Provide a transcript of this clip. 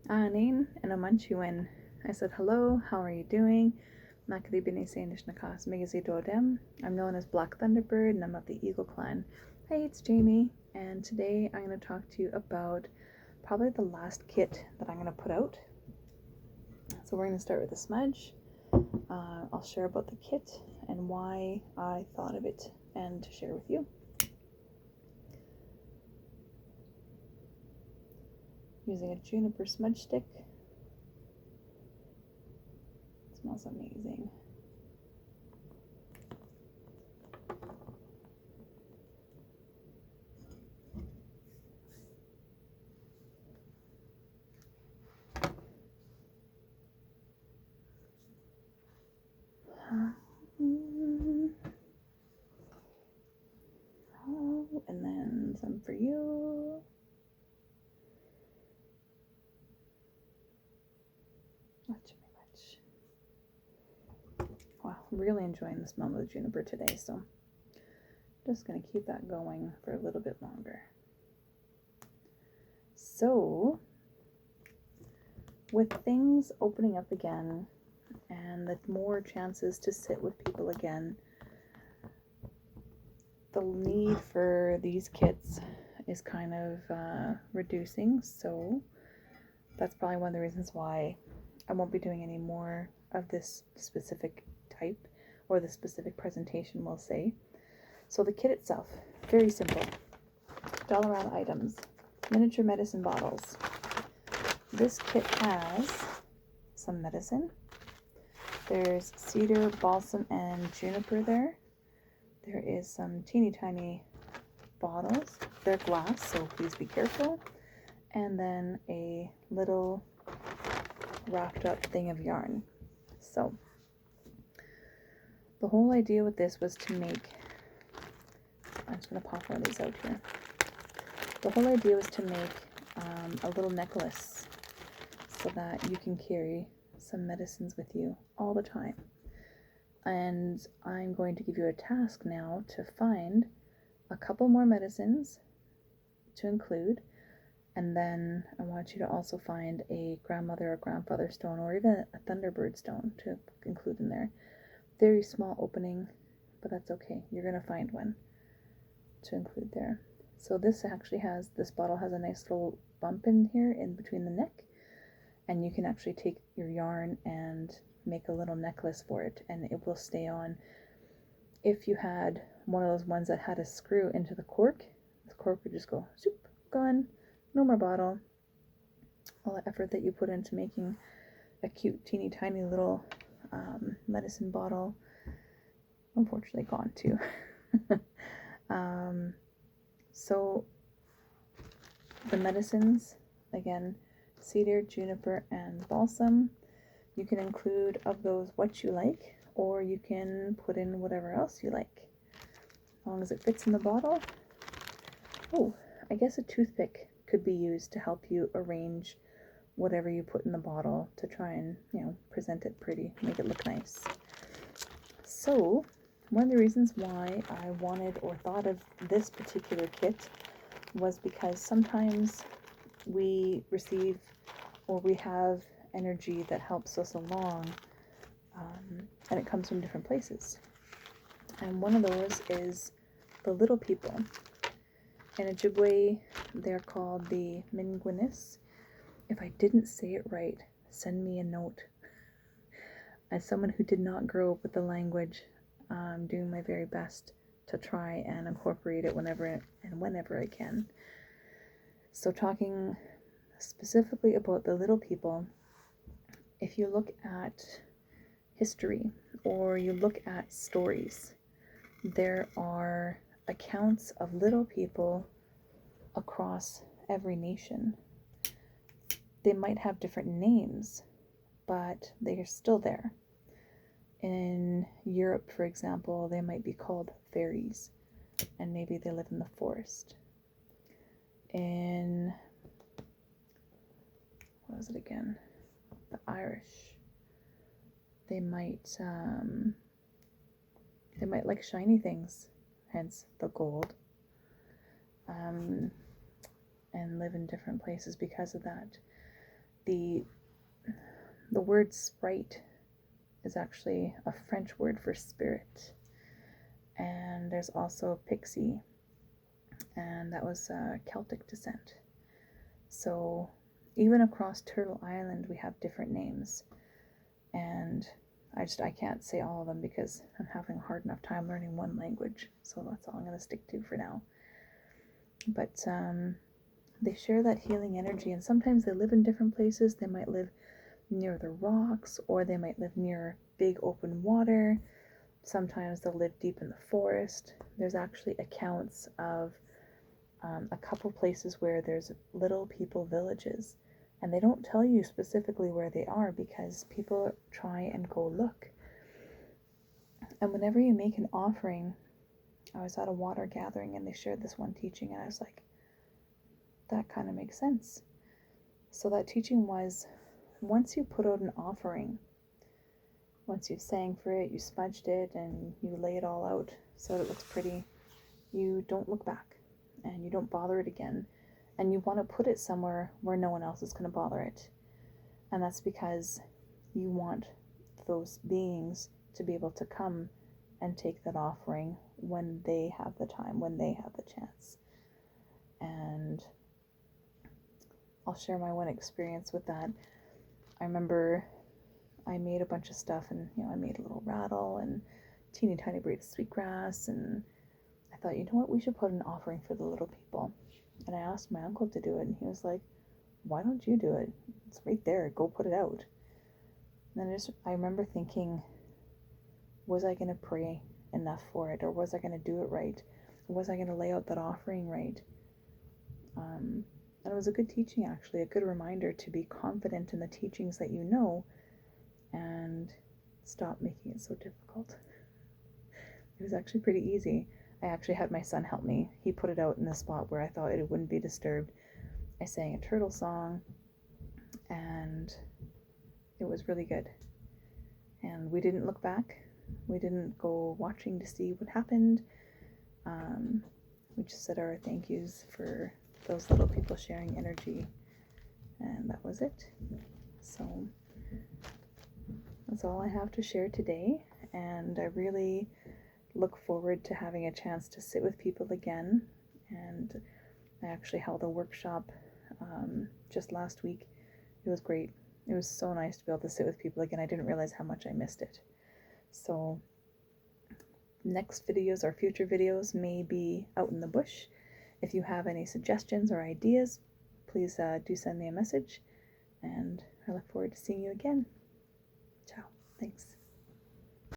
Anin and Amanchuin. I said, hello, how are you doing? Makadibini Sanish Nakas Megazi Dodem. I'm known as Black Thunderbird and I'm of the Eagle Clan. Hey, it's Jaime, and today I'm going to talk to you about probably the last kit that I'm going to put out. So we're going to start with a smudge. I'll share about the kit and why I thought of it and to share with you. Using a juniper smudge stick. It smells amazing. And then some for you. Not too much. Wow, I'm really enjoying the smell of the juniper today, so I'm just going to keep that going for a little bit longer. So, with things opening up again and the more chances to sit with people again, the need for these kits is kind of reducing, so that's probably one of the reasons why I won't be doing any more of this specific type or the specific presentation, we'll say. So the kit itself, very simple. Dollarama items, miniature medicine bottles. This kit has some medicine. There's cedar, balsam, and juniper there. There is some teeny tiny bottles. They're glass, so please be careful. And then a little wrapped up thing of yarn. So the whole idea with this was to make, I'm just going to pop one of these out here. The whole idea was to make a little necklace so that you can carry some medicines with you all the time. And I'm going to give you a task now to find a couple more medicines to include, and then I want you to also find a grandmother or grandfather stone or even a thunderbird stone to include in there. Very small opening, but that's okay. You're going to find one to include there. So this bottle has a nice little bump in here in between the neck, and you can actually take your yarn and make a little necklace for it, and it will stay on. If you had one of those ones that had a screw into the cork would just go zoop, gone, no more bottle. All the effort that you put into making a cute teeny tiny little medicine bottle, unfortunately gone too. So the medicines, again, cedar, juniper, and balsam. You can include of those what you like, or you can put in whatever else you like, as long as it fits in the bottle. Oh, I guess a toothpick could be used to help you arrange whatever you put in the bottle to try and, present it pretty, make it look nice. So, one of the reasons why I wanted or thought of this particular kit was because sometimes we receive or we have energy that helps us along, and it comes from different places. And one of those is the little people. In Ojibwe, they're called the Minguinis. If I didn't say it right, send me a note. As someone who did not grow up with the language, I'm doing my very best to try and incorporate it whenever I can. So talking specifically about the little people, if you look at history or you look at stories, there are accounts of little people across every nation. They might have different names, but they are still there. In Europe, for example, they might be called fairies, and maybe they live in the forest. In, what was it again? The Irish. They might like shiny things, hence the gold, and live in different places because of that. the word sprite is actually a French word for spirit. And there's also pixie, and that was Celtic descent. So even across Turtle Island, we have different names. And I can't say all of them because I'm having a hard enough time learning one language. So that's all I'm going to stick to for now. But they share that healing energy, and sometimes they live in different places. They might live near the rocks, or they might live near big open water. Sometimes they'll live deep in the forest. There's actually accounts of a couple places where there's little people villages, and they don't tell you specifically where they are because people try and go look. And whenever you make an offering, I was at a water gathering and they shared this one teaching, and I was like, that kind of makes sense. So that teaching was, once you put out an offering, once you've sang for it, you smudged it, and you lay it all out so that it looks pretty, you don't look back and you don't bother it again. And you want to put it somewhere where no one else is going to bother it. And that's because you want those beings to be able to come and take that offering when they have the time, when they have the chance. And I'll share my one experience with that. I remember I made a bunch of stuff, and I made a little rattle and teeny tiny braid of sweetgrass, and I thought, you know what, we should put an offering for the little people. And I asked my uncle to do it, and he was like, why don't you do it? It's right there, go put it out. And then I remember thinking, was I going to pray enough for it, or was I going to do it right? Was I going to lay out that offering right? And it was a good teaching, actually, a good reminder to be confident in the teachings that you know and stop making it so difficult. It was actually pretty easy. I actually had my son help me. He put it out in the spot where I thought it wouldn't be disturbed. I sang a turtle song, and it was really good. And we didn't look back. We didn't go watching to see what happened. We just said our thank yous for those little people sharing energy, and that was it. So that's all I have to share today, and I really look forward to having a chance to sit with people again. And I actually held a workshop just last week. It was great. It was so nice to be able to sit with people again. I didn't realize how much I missed it. So next videos or future videos may be out in the bush. If you have any suggestions or ideas, please do send me a message, and I look forward to seeing you again. Ciao. Thanks.